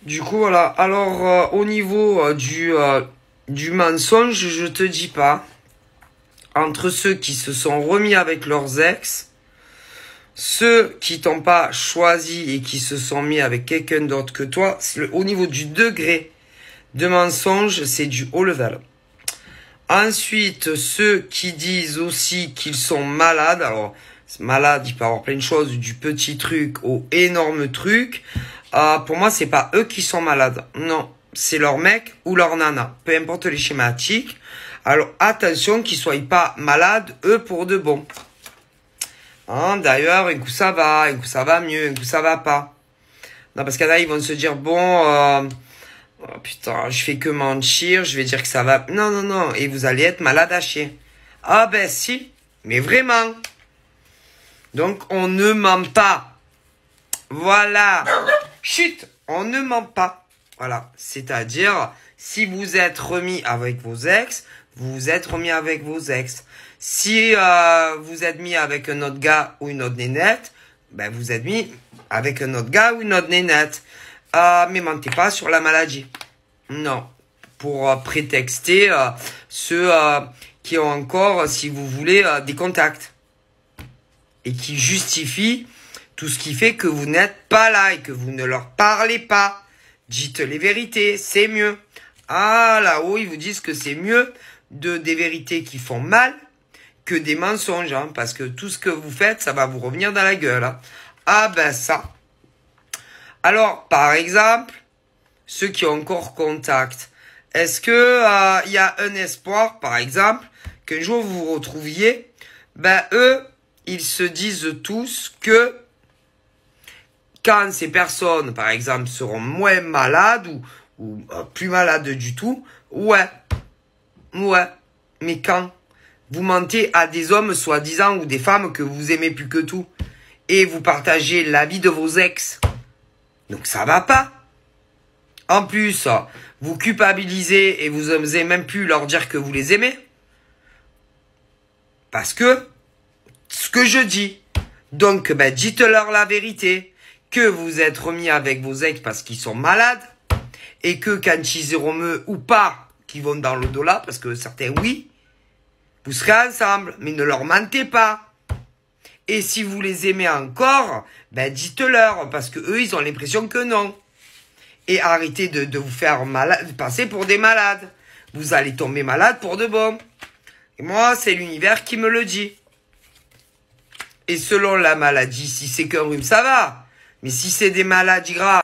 Du coup, voilà. Alors, au niveau du mensonge, je te dis pas. Entre ceux qui se sont remis avec leurs ex, ceux qui t'ont pas choisi et qui se sont mis avec quelqu'un d'autre que toi, au niveau du degré de mensonge, c'est du haut level. Ensuite, ceux qui disent aussi qu'ils sont malades, alors malade, il peut avoir plein de choses, du petit truc au énorme truc. Pour moi, c'est pas eux qui sont malades. Non, c'est leur mec ou leur nana. Peu importe les schématiques. Alors, attention qu'ils soient pas malades, eux, pour de bon. Hein, d'ailleurs, un coup ça va, un coup ça va mieux, un coup ça va pas. Non, parce qu'il y en a, ils vont se dire, bon, oh, putain, je fais que mentir, je vais dire que ça va. Non, non, non, et vous allez être malade à chier. Ah ben si, mais vraiment. Donc, on ne ment pas. Voilà. Chut, on ne ment pas. Voilà. C'est-à-dire, si vous êtes remis avec vos ex, vous vous êtes remis avec vos ex. Si vous êtes mis avec un autre gars ou une autre nénette, ben vous êtes mis avec un autre gars ou une autre nénette. Mais mentez pas sur la maladie. Non. Pour prétexter ceux qui ont encore, si vous voulez, des contacts. Et qui justifient tout ce qui fait que vous n'êtes pas là et que vous ne leur parlez pas. Dites les vérités, c'est mieux. Ah, là-haut, ils vous disent que c'est mieux des vérités qui font mal que des mensonges. Hein, parce que tout ce que vous faites, ça va vous revenir dans la gueule. Hein. Ah ben ça. Alors, par exemple, ceux qui ont encore contact. Est-ce que y a un espoir, par exemple, qu'un jour vous vous retrouviez, ben eux, ils se disent tous que quand ces personnes, par exemple, seront moins malades ou plus malades du tout, ouais, mais quand vous mentez à des hommes soi-disant ou des femmes que vous aimez plus que tout et vous partagez la vie de vos ex, donc ça va pas. En plus, vous culpabilisez et vous osez même plus leur dire que vous les aimez. Parce que, ce que je dis, donc ben, dites-leur la vérité, que vous êtes remis avec vos ex parce qu'ils sont malades, et que quand ils iront mieux ou pas, qu'ils vont dans l'au-delà, parce que certains oui, vous serez ensemble, mais ne leur mentez pas. Et si vous les aimez encore, ben dites-leur, parce que eux ils ont l'impression que non. Et arrêtez de vous faire passer pour des malades. Vous allez tomber malade pour de bon. Et moi, c'est l'univers qui me le dit. Et selon la maladie, si c'est qu'un rhume, ça va. Mais si c'est des maladies graves,